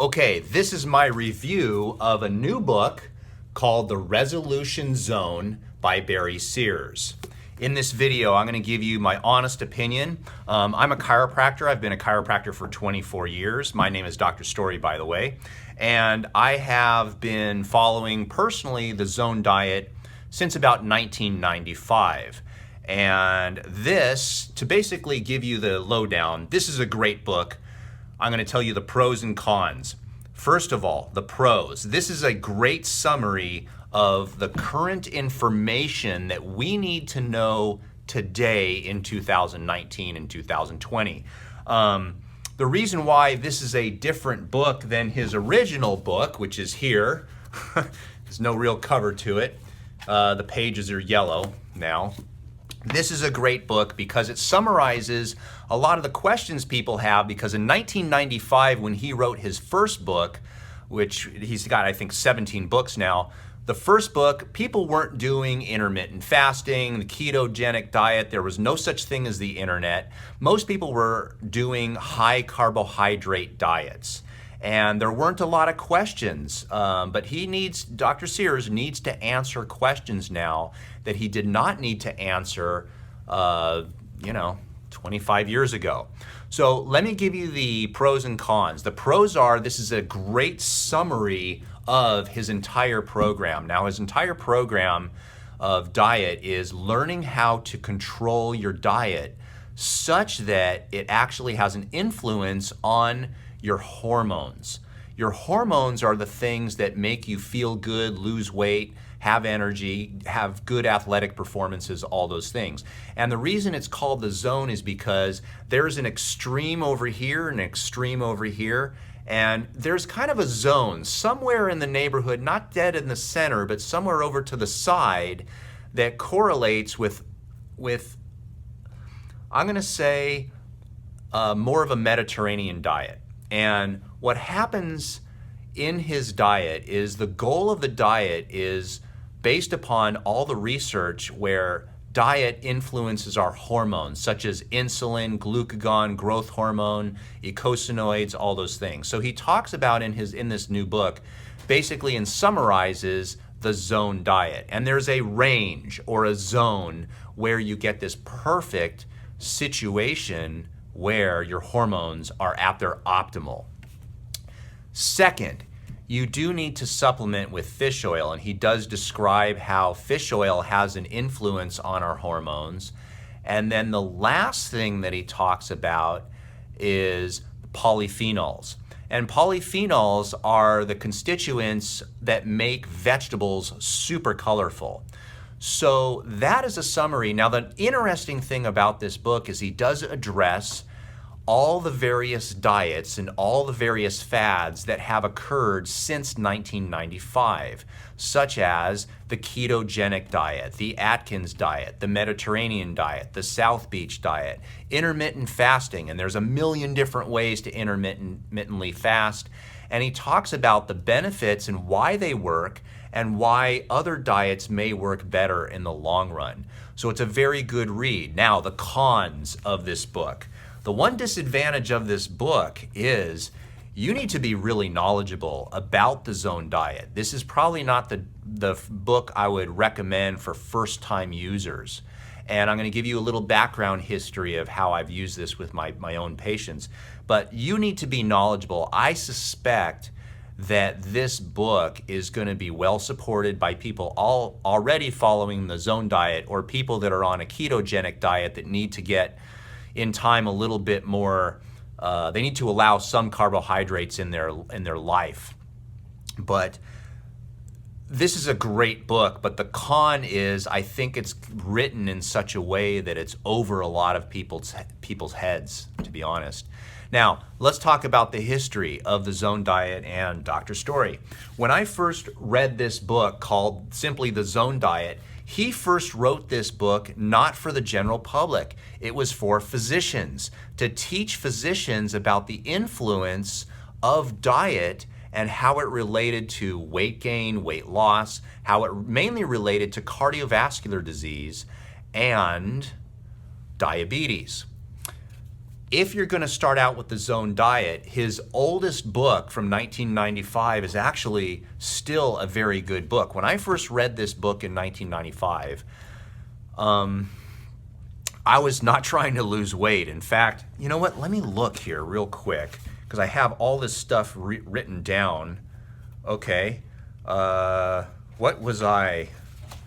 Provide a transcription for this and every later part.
Okay, this is my review of a new book called The Resolution Zone by Barry Sears. In this video, I'm going to give you my honest opinion. I'm a chiropractor. I've been a chiropractor for 24 years. My name is Dr. Story, by the way. And I have been following personally the zone diet since about 1995. And this, to basically give you the lowdown, this is a great book. I'm going to tell you the pros and cons. First of all, the pros. This is a great summary of the current information that we need to know today in 2019 and 2020. The reason why this is a different book than his original book, which is here, there's no real cover to it. The pages are yellow now. This is a great book because it summarizes a lot of the questions people have, because in 1995, when he wrote his first book, which he's got, I think, 17 books now, the first book, people weren't doing intermittent fasting, the ketogenic diet. There was no such thing as the internet. Most people were doing high carbohydrate diets. And there weren't a lot of questions, but Dr. Sears needs to answer questions now that he did not need to answer, 25 years ago. So let me give you the pros and cons. The pros are, this is a great summary of his entire program. Now, his entire program of diet is learning how to control your diet such that it actually has an influence on your hormones. Your hormones are the things that make you feel good, lose weight, have energy, have good athletic performances, all those things. And the reason it's called the zone is because there's an extreme over here, an extreme over here, and there's kind of a zone somewhere in the neighborhood, not dead in the center, but somewhere over to the side that correlates with I'm gonna say, more of a Mediterranean diet. And what happens in his diet is the goal of the diet is based upon all the research where diet influences our hormones, such as insulin, glucagon, growth hormone, eicosanoids, all those things. So he talks about in this new book, basically, and summarizes the zone diet. And there's a range or a zone where you get this perfect situation where your hormones are at their optimal. Second, you do need to supplement with fish oil, and he does describe how fish oil has an influence on our hormones. And then the last thing that he talks about is polyphenols. And polyphenols are the constituents that make vegetables super colorful. So that is a summary. Now, the interesting thing about this book is he does address all the various diets and all the various fads that have occurred since 1995, such as the ketogenic diet, the Atkins diet, the Mediterranean diet, the South Beach diet, intermittent fasting, and there's a million different ways to intermittently fast. And he talks about the benefits and why they work and why other diets may work better in the long run. So it's a very good read. Now, the cons of this book. The one disadvantage of this book is you need to be really knowledgeable about the zone diet. This is probably not the book I would recommend for first-time users. And I'm going to give you a little background history of how I've used this with my own patients. But you need to be knowledgeable. I suspect that this book is going to be well supported by people already following the zone diet, or people that are on a ketogenic diet that need to get in time a little bit more, they need to allow some carbohydrates in their life. But this is a great book, but the con is I think it's written in such a way that it's over a lot of people's heads, to be honest. Now, let's talk about the history of the zone diet and Dr. Story. When I first read this book called simply The Zone Diet, he first wrote this book not for the general public. It was for physicians, to teach physicians about the influence of diet and how it related to weight gain, weight loss, how it mainly related to cardiovascular disease and diabetes. if you're going to start out with the zone diet, his oldest book from 1995 is actually still a very good book. When I first read this book in 1995, I was not trying to lose weight. In fact, you know what? Let me look here real quick because I have all this stuff written down. Okay. What was I?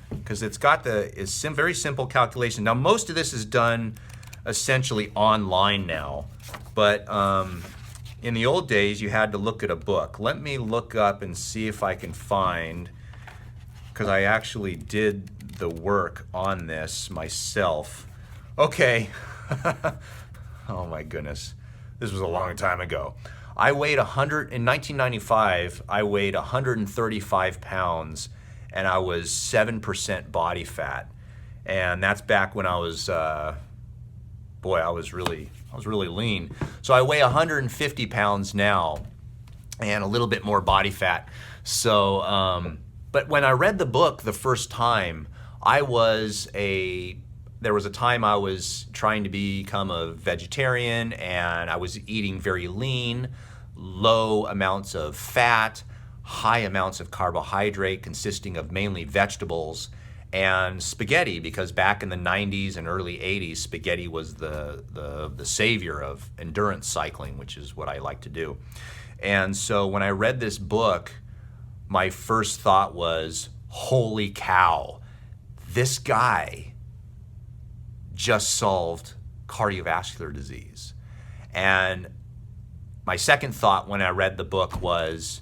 Because it's got very simple calculation. Now, most of this is done essentially online now, but in the old days, you had to look at a book. Let me look up and see if I can find, because I actually did the work on this myself. Okay. Oh my goodness. This was a long time ago. I weighed in 1995, I weighed 135 pounds and I was 7% body fat. And that's back when I was, boy, I was really lean. So I weigh 150 pounds now and a little bit more body fat. So, but when I read the book the first time, there was a time I was trying to become a vegetarian and I was eating very lean, low amounts of fat, high amounts of carbohydrate consisting of mainly vegetables, and spaghetti, because back in the 90s and early 80s, spaghetti was the savior of endurance cycling, which is what I like to do. And so when I read this book, my first thought was, holy cow, this guy just solved cardiovascular disease. And my second thought when I read the book was,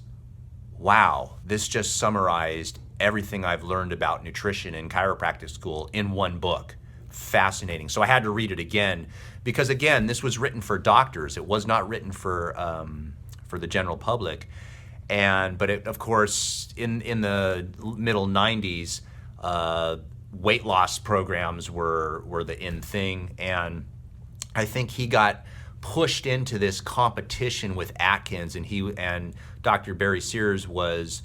wow, this just summarized everything I've learned about nutrition in chiropractic school in one book. Fascinating. So I had to read it again because, again, this was written for doctors. It was not written for the general public. But it, of course, in the middle 90s, weight loss programs were the in thing, and I think he got pushed into this competition with Atkins, and Dr. Barry Sears was,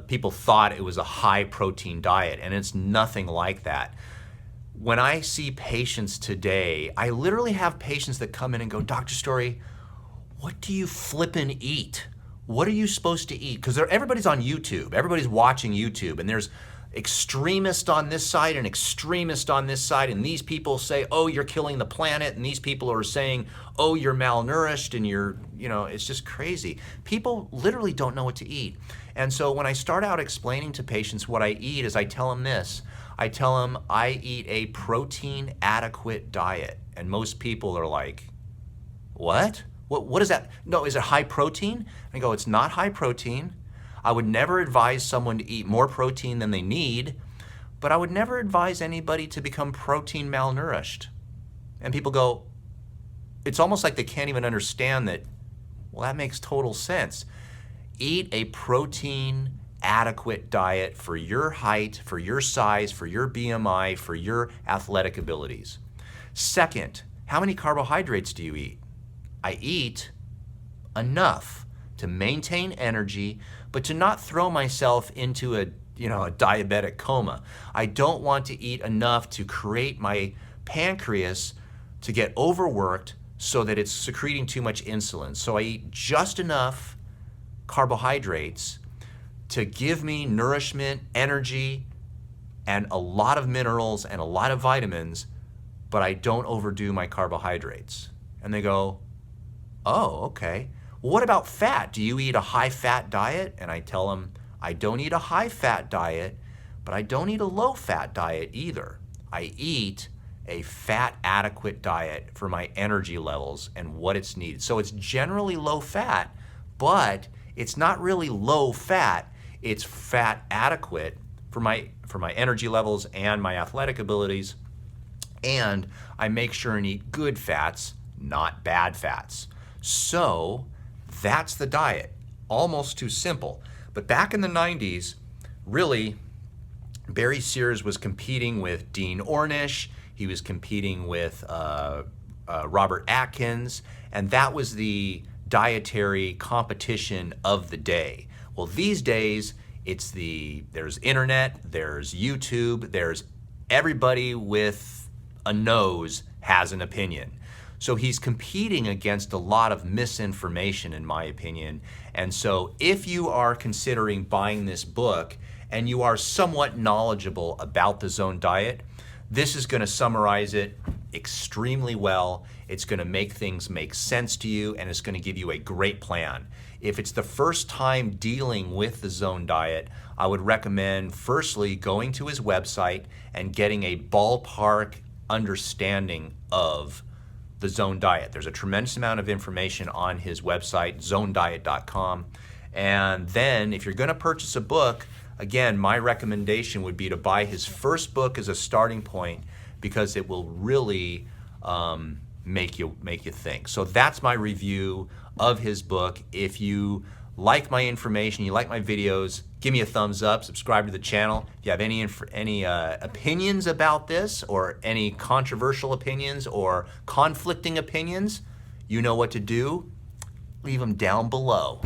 people thought it was a high protein diet, and it's nothing like that. When I see patients today, I literally have patients that come in and go, Dr. Story, what do you flippin' eat? What are you supposed to eat? Because everybody's on YouTube, everybody's watching YouTube, and there's extremist on this side and extremist on this side, and these people say, oh, you're killing the planet, and these people are saying, oh, you're malnourished, and it's just crazy. People literally don't know what to eat. And so when I start out explaining to patients what I eat, is I tell them this. I tell them I eat a protein adequate diet, and most people are like, what? What is that? No, is it high protein? I go, it's not high protein. I would never advise someone to eat more protein than they need, but I would never advise anybody to become protein malnourished. And people go, it's almost like they can't even understand that, well, that makes total sense. Eat a protein adequate diet for your height, for your size, for your BMI, for your athletic abilities. Second, how many carbohydrates do you eat? I eat enough to maintain energy, but to not throw myself into a diabetic coma. I don't want to eat enough to create my pancreas to get overworked so that it's secreting too much insulin. So I eat just enough carbohydrates to give me nourishment, energy, and a lot of minerals and a lot of vitamins, but I don't overdo my carbohydrates. And they go, oh, okay. Well, what about fat? Do you eat a high-fat diet? And I tell them, I don't eat a high-fat diet, but I don't eat a low-fat diet either. I eat a fat-adequate diet for my energy levels and what it's needed. So it's generally low-fat, but it's not really low-fat. It's fat-adequate for my energy levels and my athletic abilities. And I make sure and eat good fats, not bad fats. So that's the diet. Almost too simple. But back in the 90s, really, Barry Sears was competing with Dean Ornish. He was competing with Robert Atkins, and that was the dietary competition of the day. Well, these days, there's internet, there's YouTube, there's everybody with a nose has an opinion. So he's competing against a lot of misinformation, in my opinion. And so if you are considering buying this book and you are somewhat knowledgeable about the zone diet, this is going to summarize it extremely well. It's going to make things make sense to you, and it's going to give you a great plan. If it's the first time dealing with the zone diet, I would recommend firstly going to his website and getting a ballpark understanding of the zone diet. There's a tremendous amount of information on his website, zonediet.com. And then if you're going to purchase a book, again, my recommendation would be to buy his first book as a starting point, because it will really make you think. So that's my review of his book. If you like my information, you like my videos, give me a thumbs up, subscribe to the channel. If you have any opinions about this, or any controversial opinions or conflicting opinions, you know what to do. Leave them down below.